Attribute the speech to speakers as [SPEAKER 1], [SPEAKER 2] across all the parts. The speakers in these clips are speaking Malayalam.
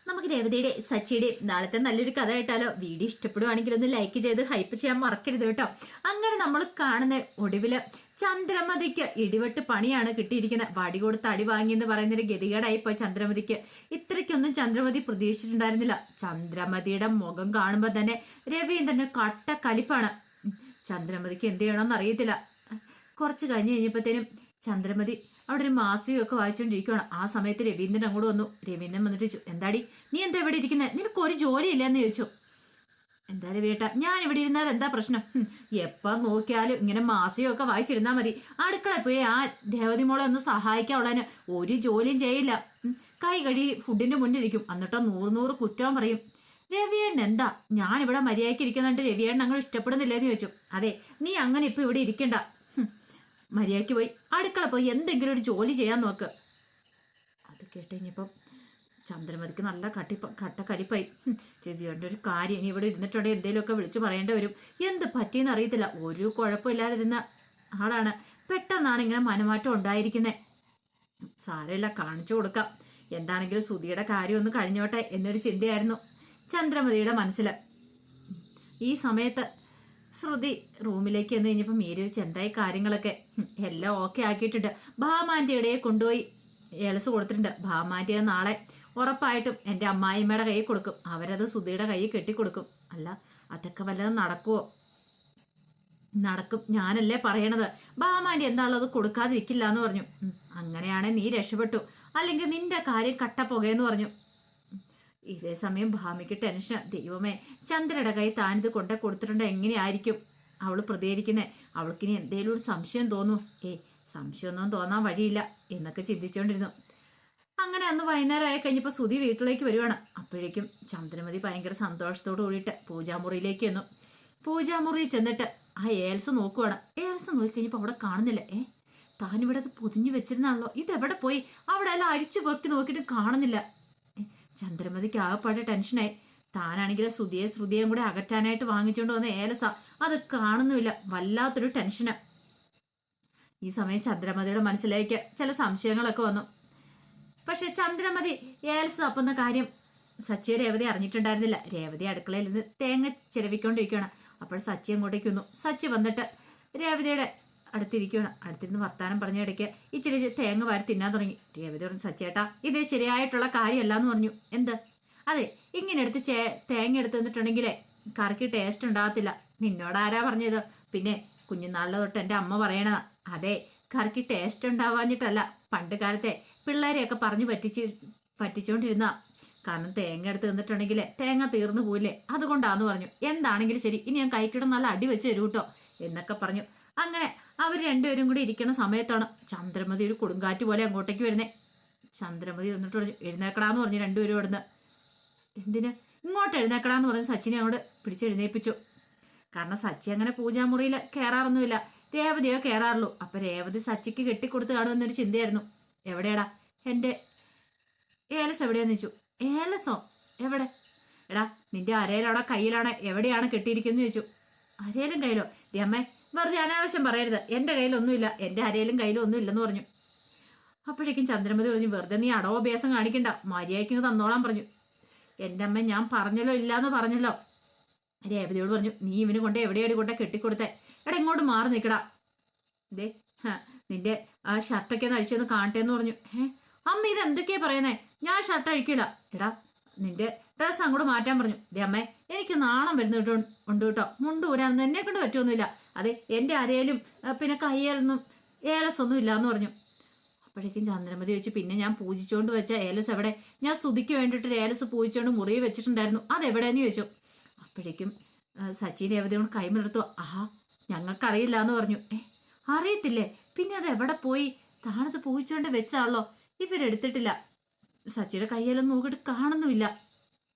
[SPEAKER 1] നമുക്ക് രേവതിയുടെ സച്ചിയുടെയും നാളത്തെ നല്ലൊരു കഥ കേട്ടാലോ? വീഡിയോ ഇഷ്ടപ്പെടുവാണെങ്കിൽ ഒന്ന് ലൈക്ക് ചെയ്ത് ഹൈപ്പ് ചെയ്യാൻ മറക്കരുത് കേട്ടോ. അങ്ങനെ നമ്മൾ കാണുന്ന ഒടുവില് ചന്ദ്രമതിക്ക് ഇടിവെട്ട് പണിയാണ് കിട്ടിയിരിക്കുന്നത്. വടി കൊടുത്ത് അടി വാങ്ങിയെന്ന് പറയുന്നൊരു ഗതികേടായിപ്പോ ചന്ദ്രമതിക്ക്. ഇത്രയ്ക്കൊന്നും ചന്ദ്രമതി പ്രതീക്ഷിച്ചിട്ടുണ്ടായിരുന്നില്ല. ചന്ദ്രമതിയുടെ മുഖം കാണുമ്പോൾ തന്നെ രവീന്ദ്രന് കട്ട കലിപ്പാണ്. ചന്ദ്രമതിക്ക് എന്ത് ചെയ്യണമെന്ന് അറിയത്തില്ല. കുറച്ച് കഴിഞ്ഞപ്പോഴത്തേനും ചന്ദ്രമതി അവിടെ ഒരു മാസികയൊക്കെ വായിച്ചുകൊണ്ടിരിക്കുകയാണ്. ആ സമയത്ത് രവീന്ദ്രൻ അങ്ങോട്ട് വന്നു. രവീന്ദ്രൻ വന്നിട്ട് ചോദിച്ചു, എന്താടി നീ എന്താ ഇവിടെ ഇരിക്കുന്നത്? നിനക്ക് ഒരു ജോലിയില്ലെന്ന് ചോദിച്ചു. എന്താ രവിയേട്ടാ, ഞാൻ ഇവിടെ ഇരുന്നാൽ എന്താ പ്രശ്നം? എപ്പം നോക്കിയാലും ഇങ്ങനെ മാസികയൊക്കെ വായിച്ചിരുന്നാൽ മതി. അടുക്കള പോയി ആ രേവതി മോളെ ഒന്ന് സഹായിക്കാനുള്ളതിന് ഒരു ജോലിയും ചെയ്യില്ല. കൈ കഴുകി ഫുഡിന്റെ മുന്നിലിരിക്കും. എന്നിട്ടോ 100 കുറ്റവും പറയും. രവിയേണ്ണൻ എന്താ ഞാനിവിടെ മര്യാദയ്ക്ക് ഇരിക്കുന്നുണ്ട് രവിയേണ്ണൻ അങ്ങനെ ഇഷ്ടപ്പെടുന്നില്ലെന്ന് ചോദിച്ചു. അതെ, നീ അങ്ങനെ ഇപ്പൊ ഇവിടെ ഇരിക്കണ്ട. മര്യാദയ്ക്ക് പോയി അടുക്കള പോയി എന്തെങ്കിലും ഒരു ജോലി ചെയ്യാൻ നോക്ക്. അത് കേട്ടുകഴിഞ്ഞപ്പം ചന്ദ്രമതിക്ക് നല്ല കട്ടക്കരിപ്പായി. ചെവിയോണ്ട് ഒരു കാര്യം, ഇനി ഇവിടെ ഇരുന്നിട്ടുണ്ടെങ്കിൽ എന്തെങ്കിലുമൊക്കെ വിളിച്ചു പറയേണ്ടി വരും. എന്ത് പറ്റിയെന്ന് അറിയത്തില്ല. ഒരു കുഴപ്പമില്ലാതിരുന്ന ആളാണ്. പെട്ടെന്നാണ് ഇങ്ങനെ മനമാറ്റം ഉണ്ടായിരിക്കുന്നത്. സാരമില്ല, കാണിച്ചു കൊടുക്കാം. എന്താണെങ്കിലും സുധിയുടെ കാര്യം ഒന്ന് കഴിഞ്ഞോട്ടെ എന്നൊരു ചിന്തയായിരുന്നു ചന്ദ്രമതിയുടെ മനസ്സിൽ. ഈ സമയത്ത് ശ്രുതി റൂമിലേക്ക് എന്ന് കഴിഞ്ഞപ്പോൾ മീര വെച്ച് എന്തായി കാര്യങ്ങളൊക്കെ? എല്ലാം ഓക്കെ ആക്കിയിട്ടുണ്ട്. ഭാമാൻ്റെ ഇടയെ കൊണ്ടുപോയി ഏലസ് കൊടുത്തിട്ടുണ്ട്. ഭാമാൻ്റെ നാളെ ഉറപ്പായിട്ടും എൻ്റെ അമ്മായിമ്മയുടെ കയ്യിൽ കൊടുക്കും. അവരത് സുധിയുടെ കയ്യിൽ കെട്ടിക്കൊടുക്കും. അല്ല, അതൊക്കെ വല്ലതും നടക്കുവോ? നടക്കും, ഞാനല്ലേ പറയണത്. ഭാമാൻ്റെ എന്താണുള്ളത് കൊടുക്കാതിരിക്കില്ല എന്ന് പറഞ്ഞു. അങ്ങനെയാണെ നീ രക്ഷപ്പെട്ടു, അല്ലെങ്കിൽ നിന്റെ കാര്യം കട്ടപ്പുകയെന്ന് പറഞ്ഞു. ഇതേ സമയം ഭാമിക്ക് ടെൻഷൻ. ദൈവമേ, ചന്ദ്രയുടെ കൈ താനിത് കൊണ്ടേ കൊടുത്തിട്ടുണ്ട്, എങ്ങനെയായിരിക്കും അവൾ പ്രതികരിക്കുന്നത്? അവൾക്കിനി എന്തേലും ഒരു സംശയം തോന്നും. സംശയമൊന്നും തോന്നാൻ വഴിയില്ല എന്നൊക്കെ ചിന്തിച്ചുകൊണ്ടിരുന്നു. അങ്ങനെ അന്ന് വൈകുന്നേരം ആയി കഴിഞ്ഞപ്പോൾ സുധി വീട്ടിലേക്ക് വരുവാണ്. അപ്പോഴേക്കും ചന്ദ്രമതി ഭയങ്കര സന്തോഷത്തോട് കൂടിയിട്ട് പൂജാമുറിയിലേക്ക് വന്നു. പൂജാമുറിയിൽ ചെന്നിട്ട് ആ ഏൽസ് നോക്കുവാണ്. ഏൽസ് നോക്കിക്കഴിഞ്ഞപ്പോൾ അവിടെ കാണുന്നില്ല. താനിവിടെ അത് പൊതിഞ്ഞു വെച്ചിരുന്നാണല്ലോ, ഇതെവിടെ പോയി? അവിടെ എല്ലാം അരിച്ചു പൊക്കി നോക്കിയിട്ട് കാണുന്നില്ല. ചന്ദ്രമതിക്ക് ആകെപ്പാടെ ടെൻഷനായി. താനാണെങ്കിൽ ശ്രുതിയും കൂടെ അകറ്റാനായിട്ട് വാങ്ങിച്ചുകൊണ്ട് വന്ന ഏലസ അത് കാണുന്നുമില്ല. വല്ലാത്തൊരു ടെൻഷന്. ഈ സമയം ചന്ദ്രമതിയുടെ മനസ്സിലേക്ക് ചില സംശയങ്ങളൊക്കെ വന്നു. പക്ഷെ ചന്ദ്രമതി ഏലസ് തപ്പുന്ന കാര്യം സച്ചിയെ രേവതി അറിഞ്ഞിട്ടുണ്ടായിരുന്നില്ല. രേവതി അടുക്കളയിൽ നിന്ന് തേങ്ങ ചിരവിക്കൊണ്ടിരിക്കുകയാണ്. അപ്പോൾ സച്ചി അങ്ങോട്ടേക്ക് വന്നു. സച്ചി വന്നിട്ട് രേവതിയുടെ അടുത്തിരിക്കുകയാണ്. അടുത്തിരുന്ന് വർത്താനം പറഞ്ഞ ഇടയ്ക്ക് ഇച്ചിരി തേങ്ങ വാരി തിന്നാൻ തുടങ്ങി. രേവതി പറഞ്ഞു, സച്ചേട്ടാ ഇത് ശരിയായിട്ടുള്ള കാര്യമല്ല എന്ന് പറഞ്ഞു. എന്ത്? അതെ, ഇങ്ങനെ എടുത്ത് തേങ്ങ എടുത്ത് തന്നിട്ടുണ്ടെങ്കിലേ കറിക്ക് ടേസ്റ്റ് ഉണ്ടാകത്തില്ല. നിന്നോട് ആരാ പറഞ്ഞത്? പിന്നെ കുഞ്ഞുനാളിലെ തൊട്ട് എൻ്റെ അമ്മ പറയണതാ. അതെ, കറിക്ക് ടേസ്റ്റ് ഉണ്ടാവാഞ്ഞിട്ടല്ല, പണ്ട് കാലത്തെ പിള്ളേരെയൊക്കെ പറഞ്ഞു പറ്റിച്ചുകൊണ്ടിരുന്ന. കാരണം തേങ്ങ എടുത്ത് തന്നിട്ടുണ്ടെങ്കിൽ തേങ്ങ തീർന്നു പോയില്ലേ, അതുകൊണ്ടാന്ന് പറഞ്ഞു. എന്താണെങ്കിലും ശരി, ഇനി ഞാൻ കൈക്കിടും നല്ല അടി വെച്ച് തരൂ കേട്ടോ എന്നൊക്കെ പറഞ്ഞു. അങ്ങനെ അവർ രണ്ടുപേരും കൂടി ഇരിക്കുന്ന സമയത്താണ് ചന്ദ്രമതി ഒരു കൊടുങ്കാറ്റ് പോലെ അങ്ങോട്ടേക്ക് വരുന്നേ. ചന്ദ്രമതി വന്നിട്ട് പറഞ്ഞു, എഴുന്നേക്കടാന്ന് പറഞ്ഞു. രണ്ടുപേരും ഇവിടുന്ന്. എന്തിന് ഇങ്ങോട്ട് എഴുന്നേക്കടാന്ന് പറഞ്ഞ് സച്ചിനെ അങ്ങോട്ട് പിടിച്ചെഴുന്നേപ്പിച്ചു. കാരണം സച്ചി അങ്ങനെ പൂജാമുറിയിൽ കയറാറൊന്നുമില്ല, രേവതിയോ കയറാറുള്ളൂ. അപ്പൊ രേവതി സച്ചിക്ക് കെട്ടിക്കൊടുത്ത് കാണുമെന്നൊരു ചിന്തയായിരുന്നു. എവിടെയാടാ എൻ്റെ ഏലസ്? എവിടെയാന്ന് ചോദിച്ചു. ഏലസോ? എവിടെ? എടാ നിന്റെ അരയിലാണോ കയ്യിലാണോ എവിടെയാണ് കെട്ടിയിരിക്കുന്നത് ചോദിച്ചു. അരയിലും കയ്യിലോ? അമ്മേ വെറുതെ അനാവശ്യം പറയരുത്, എൻ്റെ കയ്യിലൊന്നുമില്ല, എൻ്റെ അരയിലും കയ്യിലും ഒന്നും ഇല്ലെന്ന് പറഞ്ഞു. അപ്പോഴേക്കും ചന്ദ്രമതി പറഞ്ഞു, വെറുതെ നീ അടവഭ്യാസം കാണിക്കണ്ട, മര്യാദയ്ക്ക് തന്നോളാൻ പറഞ്ഞു. എൻ്റെ അമ്മ ഞാൻ പറഞ്ഞല്ലോ ഇല്ലാന്ന് പറഞ്ഞല്ലോ. രേവതിയോട് പറഞ്ഞു, നീ ഇവന് കൊണ്ട് എവിടെയാടി കൊണ്ടേ കെട്ടിക്കൊടുത്തേ? എടാ ഇങ്ങോട്ട് മാറി നിൽക്കടാ. ഇതേ നിന്റെ ആ ഷർട്ടൊക്കെ ഒന്ന് അഴിച്ചൊന്ന് കാണട്ടെ എന്ന് പറഞ്ഞു. അമ്മ ഇത് എന്തൊക്കെയാ പറയുന്നേ? ഞാൻ ഷർട്ട് അഴിക്കില്ല. എടാ നിന്റെ ഡ്രസ്സ് അങ്ങോട്ട് മാറ്റാൻ പറഞ്ഞു. ദേ അമ്മേ, എനിക്ക് നാണം വരുന്നിട്ട് ഉണ്ട് കേട്ടോ. മുണ്ട് ഊരാനൊന്നും എന്നെ കൊണ്ട് പറ്റുമൊന്നുമില്ല. അതെ, എൻ്റെ അരയിലും പിന്നെ കയ്യേലൊന്നും ഏലസൊന്നും ഇല്ല എന്ന് പറഞ്ഞു. അപ്പോഴേക്കും ചന്ദ്രമതി ചോദിച്ചു, പിന്നെ ഞാൻ പൂജിച്ചുകൊണ്ട് വെച്ച ഏലസ് എവിടെ? ഞാൻ സുധിക്ക് വേണ്ടിയിട്ട് ഏലസ് പൂജിച്ചുകൊണ്ട് മുറിയിൽ വെച്ചിട്ടുണ്ടായിരുന്നു, അതെവിടെയെന്ന് ചോദിച്ചു. അപ്പോഴേക്കും സച്ചി രേവതിയോട് കൈമിലെടുത്തു. ആഹാ, ഞങ്ങൾക്കറിയില്ല എന്ന് പറഞ്ഞു. അറിയത്തില്ലേ? പിന്നെ അത് എവിടെ പോയി? താനത് പൂജിച്ചുകൊണ്ട് വെച്ചാണല്ലോ, ഇവരെടുത്തിട്ടില്ല. സച്ചിയുടെ കയ്യിലൊന്നും നോക്കിയിട്ട് കാണുന്നുമില്ല.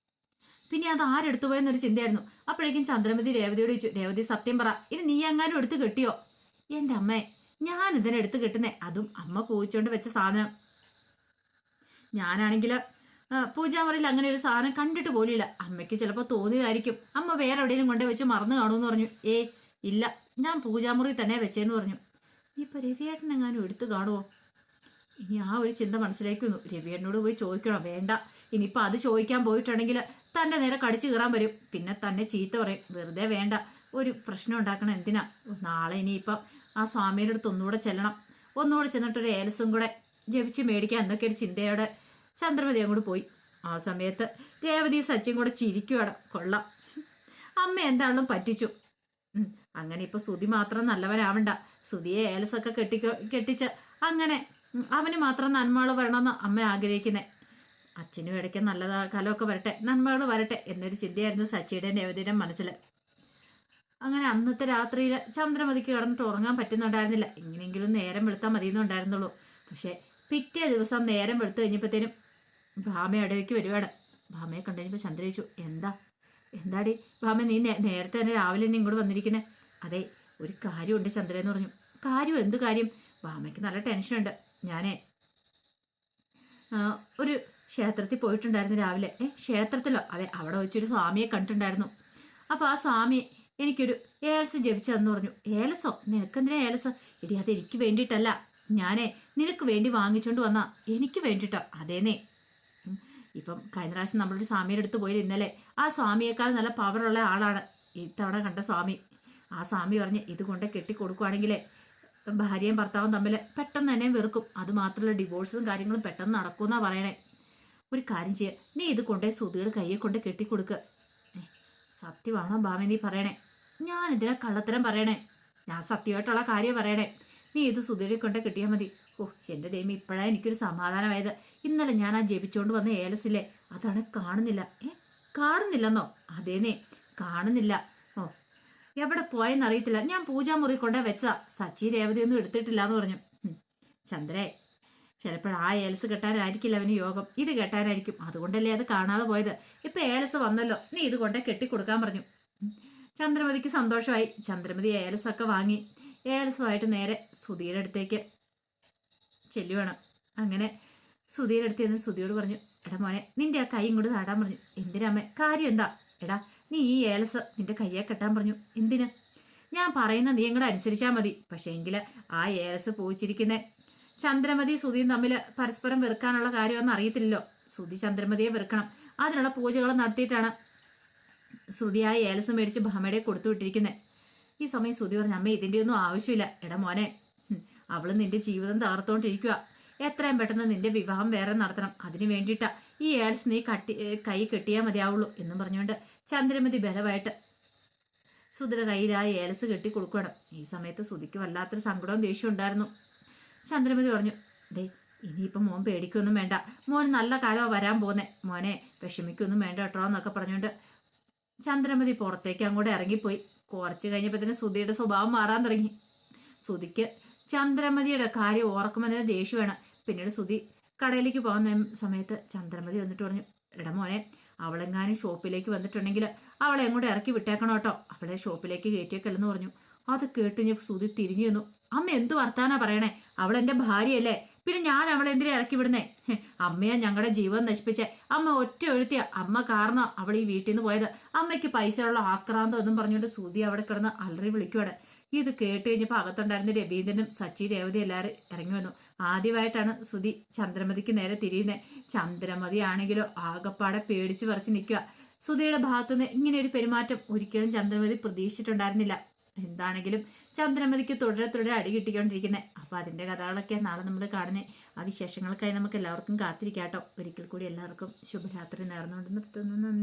[SPEAKER 1] പിന്നെ അത് ആരെടുത്തു പോയെന്നൊരു ചിന്തയായിരുന്നു. അപ്പോഴേക്കും ചന്ദ്രമതി രേവതിയോട് ചോദിച്ചു, രേവതി സത്യം പറ, ഇനി നീ എങ്ങാനും എടുത്ത് കെട്ടിയോ? എൻ്റെ അമ്മേ, ഞാൻ ഇതിനെ എടുത്ത് കെട്ടുന്നേ, അതും അമ്മ പൂജിച്ചോണ്ട് വെച്ച സാധനം. ഞാനാണെങ്കിൽ പൂജാമുറിയിൽ അങ്ങനെ ഒരു സാധനം കണ്ടിട്ട് പോലുമില്ല. അമ്മയ്ക്ക് ചിലപ്പോൾ തോന്നിയതായിരിക്കും, അമ്മ വേറെ എവിടെയെങ്കിലും കൊണ്ടേ വെച്ച് മറന്നു കാണുമെന്ന് പറഞ്ഞു. ഇല്ല, ഞാൻ പൂജാമുറി തന്നെ വെച്ചേന്ന് പറഞ്ഞു. ഇപ്പൊ രവിയേട്ടൻ എങ്ങാനും എടുത്ത് കാണുമോ? ഇനി ആ ഒരു ചിന്ത മനസ്സിലേക്ക് വന്നു. രവിയേട്ടനോട് പോയി ചോദിക്കണം, വേണ്ട ഇനിയിപ്പോൾ അത് ചോദിക്കാൻ പോയിട്ടുണ്ടെങ്കിൽ തൻ്റെ നേരെ കടിച്ചു കയറാൻ വരും, പിന്നെ തന്നെ ചീത്ത പറയും. വെറുതെ വേണ്ട ഒരു പ്രശ്നം ഉണ്ടാക്കണം, എന്തിനാ. നാളെ ഇനിയിപ്പം ആ സ്വാമിയുടെ അടുത്ത് ഒന്നുകൂടെ ചെല്ലണം, ഒന്നുകൂടെ ചെന്നിട്ടൊരു ഏലസും കൂടെ ജപിച്ച് മേടിക്കാൻ എന്നൊക്കെ ഒരു ചിന്തയോടെ ചന്ദ്രമതി അങ്ങോട്ട് പോയി. ആ സമയത്ത് രേവതി സച്ചിയും കൂടെ ചിരിക്കുവാണ്. കൊള്ളാം, അമ്മ എന്താണെന്നും പറ്റിച്ചു. അങ്ങനെ ഇപ്പൊ സുധി മാത്രം നല്ലവനാവണ്ട, സുധിയെ ഏലസൊക്കെ കെട്ടിച്ച് അങ്ങനെ അവന് മാത്രം നന്മകൾ വരണമെന്ന് അമ്മ ആഗ്രഹിക്കുന്നേ. അച്ഛനും ഇടയ്ക്ക് നല്ലതാ കാലമൊക്കെ വരട്ടെ, നന്മകൾ വരട്ടെ എന്നൊരു ചിന്തയായിരുന്നു സച്ചിയുടെ രേവതിയുടെ മനസ്സിൽ. അങ്ങനെ അന്നത്തെ രാത്രിയിൽ ചന്ദ്രമതിക്ക് കിടന്നിട്ട് ഉറങ്ങാൻ പറ്റുന്നുണ്ടായിരുന്നില്ല. എങ്ങനെയെങ്കിലും നേരം വെളുത്താൽ മതിയെന്നുണ്ടായിരുന്നുള്ളൂ. പക്ഷെ പിറ്റേ ദിവസം നേരം വെളുത്തു കഴിഞ്ഞപ്പോഴത്തേനും ഭാമ ഇടയ്ക്ക് വരുവാണ്. ഭാമയെ കണ്ടു കഴിഞ്ഞപ്പോൾ ചന്ദ്ര ചോദിച്ചു, എന്താടി ഭാമ നീ നേരത്തെ തന്നെ രാവിലെ തന്നെ ഇങ്ങോട്ട് വന്നിരിക്കുന്നേ? അതെ, ഒരു കാര്യമുണ്ട് ചന്ദ്ര എന്ന് പറഞ്ഞു. കാര്യം? എന്ത് കാര്യം? ഭാമയ്ക്ക് നല്ല ടെൻഷനുണ്ട്. ഞാനേ ഒരു ക്ഷേത്രത്തിൽ പോയിട്ടുണ്ടായിരുന്നു രാവിലെ. ക്ഷേത്രത്തിലോ? അതെ, അവിടെ വെച്ചൊരു സ്വാമിയെ കണ്ടിട്ടുണ്ടായിരുന്നു. അപ്പോൾ ആ സ്വാമി എനിക്കൊരു ഏലസ് ജപിച്ചതെന്ന് പറഞ്ഞു. ഏലസോ? നിനക്കെന്തിനാ ഏലസ്? ഇടി അത് എനിക്ക് വേണ്ടിയിട്ടല്ല, ഞാനേ നിനക്ക് വേണ്ടി വാങ്ങിച്ചോണ്ട് വന്നാ. എനിക്ക് വേണ്ടിയിട്ടോ? അതേന്നേ. ഇപ്പം കഴിഞ്ഞ പ്രാവശ്യം നമ്മളൊരു സ്വാമിയുടെ അടുത്ത് പോയി ഇന്നലെ. ആ സ്വാമിയേക്കാൾ നല്ല പവറുള്ള ആളാണ് ഇത്തവണ കണ്ട സ്വാമി. ആ സ്വാമി പറഞ്ഞ് ഇത് കൊണ്ട് കെട്ടിക്കൊടുക്കുവാണെങ്കിലേ ഭാര്യയും ഭർത്താവും തമ്മിൽ പെട്ടെന്ന് തന്നെ വെറുക്കും, അതുമാത്രമല്ല ഡിവോഴ്സും കാര്യങ്ങളും പെട്ടെന്ന് നടക്കുമെന്നാ പറയണേ. ഒരു കാര്യം ചെയ്യുക, നീ ഇത് കൊണ്ടേ സുധിയുടെ കയ്യെ കൊണ്ട് കെട്ടിക്കൊടുക്കുക. സത്യമാണോ ഭാമ നീ പറയണേ? ഞാനിതിനെ കള്ളത്തരം പറയണേ? ഞാൻ സത്യമായിട്ടുള്ള കാര്യം പറയണേ. നീ ഇത് സുധിയുടെ കൊണ്ട് കിട്ടിയാൽ മതി. ഓ എൻ്റെ ദൈവം, ഇപ്പോഴാണ് എനിക്കൊരു സമാധാനമായത്. ഇന്നലെ ഞാൻ ആ ജപിച്ചുകൊണ്ട് വന്ന ഏലസില്ലേ, അതാണ് കാണുന്നില്ല. കാണുന്നില്ലെന്നോ? അതേന്നേ, കാണുന്നില്ല. ഓ എവിടെ പോയെന്നറിയത്തില്ല. ഞാൻ പൂജാമുറി കൊണ്ടേ വെച്ചാ, സച്ചി രേവതിയൊന്നും എടുത്തിട്ടില്ല എന്ന് പറഞ്ഞു. ചന്ദ്രേ, ചിലപ്പോൾ ആ ഏലസ് കെട്ടാനായിരിക്കില്ല അവന് യോഗം, ഇത് കെട്ടാനായിരിക്കും. അതുകൊണ്ടല്ലേ അത് കാണാതെ പോയത്. ഇപ്പൊ ഏലസ് വന്നല്ലോ, നീ ഇത് കൊണ്ടേ കെട്ടിക്കൊടുക്കാൻ പറഞ്ഞു. ചന്ദ്രമതിക്ക് സന്തോഷമായി. ചന്ദ്രമതി ഏലസൊക്കെ വാങ്ങി ഏലസുമായിട്ട് നേരെ സുധിയുടെ അടുത്തേക്ക് ചെല്ലുവാണ്. അങ്ങനെ സുധിയുടെ അടുത്ത് ചെന്ന് സുധിയോട് പറഞ്ഞു, എടാ മോനെ, നിന്റെ ആ കൈ ഇങ്ങോട്ട് താടാൻ പറഞ്ഞു. എന്തിനാമ്മേ? കാര്യം എന്താ? എടാ നീ ഈ ഏലസ് നിന്റെ കയ്യെ കെട്ടാൻ പറഞ്ഞു. എന്തിന്? ഞാൻ പറയുന്ന നീ ഇങ്ങോട്ട് അനുസരിച്ചാൽ മതി. പക്ഷേ എങ്കിൽ ആ ഏലസ് പോയിച്ചിരിക്കുന്ന ചന്ദ്രമതി സുധിയും തമ്മിൽ പരസ്പരം വെറുക്കാനുള്ള കാര്യമൊന്നും അറിയത്തില്ലല്ലോ. സുധി ചന്ദ്രമതിയെ വെറുക്കണം, അതിനുള്ള പൂജകൾ നടത്തിയിട്ടാണ് ശ്രുതി ആ ഏലസ് മേടിച്ച് ഭാമയുടെ കൊടുത്തു വിട്ടിരിക്കുന്നത്. ഈ സമയം സുധി പറഞ്ഞു, അമ്മ ഇതിൻ്റെ ഒന്നും ആവശ്യമില്ല. എടാ മോനെ, അവള് നിന്റെ ജീവിതം തകർത്തോണ്ടിരിക്കുക. എത്രയും പെട്ടെന്ന് നിന്റെ വിവാഹം വേറെ നടത്തണം. അതിന് വേണ്ടിയിട്ടാ ഈ ഏൽസ് നീ കൈ കെട്ടിയാൽ മതിയാവുള്ളൂ എന്നും പറഞ്ഞുകൊണ്ട് ചന്ദ്രമതി ബലമായിട്ട് സുധിയുടെ കയ്യിൽ ആ ഏലസ് കെട്ടി കൊടുക്കണം. ഈ സമയത്ത് സുധിക്ക് വല്ലാത്തൊരു സങ്കടവും ദേഷ്യവും ഉണ്ടായിരുന്നു. ചന്ദ്രമതി പറഞ്ഞു, ദേ ഇനിയിപ്പം മോൻ പേടിക്കൊന്നും വേണ്ട, മോൻ നല്ല കാലമാണ് വരാൻ പോന്നേ, മോനെ വിഷമിക്കൊന്നും വേണ്ട കേട്ടോ എന്നൊക്കെ പറഞ്ഞുകൊണ്ട് ചന്ദ്രമതി പുറത്തേക്ക് അങ്ങോട്ട് ഇറങ്ങിപ്പോയി. കുറച്ച് കഴിഞ്ഞപ്പോൾ തന്നെ സുധിയുടെ സ്വഭാവം മാറാൻ തുടങ്ങി. സുധിക്ക് ചന്ദ്രമതിയുടെ കാര്യം ഓർക്കുമ്പോൾ തന്നെ ദേഷ്യമാണ്. പിന്നീട് സുധി കടയിലേക്ക് പോകുന്ന സമയത്ത് ചന്ദ്രമതി വന്നിട്ട് പറഞ്ഞു, എടാ മോനെ, അവളെങ്ങാനും ഷോപ്പിലേക്ക് വന്നിട്ടുണ്ടെങ്കിൽ അവളെ എങ്ങോട്ട് ഇറക്കി വിട്ടേക്കണം കേട്ടോ, അവളെ ഷോപ്പിലേക്ക് കയറ്റിയേക്കല്ലെന്ന് പറഞ്ഞു. അത് കേട്ട് ഞാൻ സുധി തിരിഞ്ഞു വന്നു. അമ്മ എന്ത് വർത്താനാ പറയണേ? അവളെന്റെ ഭാര്യയല്ലേ, പിന്നെ ഞാൻ അവളെ എന്തിനാ ഇറക്കി വിടുന്നേ? അമ്മയാ ഞങ്ങളുടെ ജീവൻ നശിപ്പിച്ചേ. അമ്മ ഒറ്റ എഴുത്തിയ അമ്മ കാരണം അവൾ ഈ വീട്ടിൽ നിന്ന് പോയത്. അമ്മയ്ക്ക് പൈസയുള്ള ആക്രാന്തം എന്നും പറഞ്ഞുകൊണ്ട് സുധി അവിടെ കിടന്ന് അലറി വിളിക്കുവാണ്. ഇത് കേട്ട് കഴിഞ്ഞപ്പോൾ അകത്തുണ്ടായിരുന്ന രവീന്ദ്രനും സച്ചി രേവതി എല്ലാവരും ഇറങ്ങി വന്നു. ആദ്യമായിട്ടാണ് സുധി ചന്ദ്രമതിക്ക് നേരെ തിരിയുന്നത്. ചന്ദ്രമതി ആണെങ്കിലോ ആകപ്പാടെ പേടിച്ച് പറിച്ച് നിൽക്കുക. സുധിയുടെ ഭാഗത്തുനിന്ന് ഇങ്ങനെ ഒരു പെരുമാറ്റം ഒരിക്കലും ചന്ദ്രമതി പ്രതീക്ഷിച്ചിട്ടുണ്ടായിരുന്നില്ല. എന്താണെങ്കിലും ചന്ദ്രമതിക്ക് തുടരെ അടി കിട്ടിക്കൊണ്ടിരിക്കുന്നത്. അപ്പോൾ അതിൻ്റെ കഥകളൊക്കെ നാളെ നമ്മൾ കാണുന്നത്. ആ വിശേഷങ്ങൾക്കായി നമുക്ക് എല്ലാവർക്കും കാത്തിരിക്കാം കേട്ടോ. ഒരിക്കൽ കൂടി എല്ലാവർക്കും ശുഭരാത്രി നേർന്നുകൊണ്ട് നിർത്തുന്നു. നന്ദി.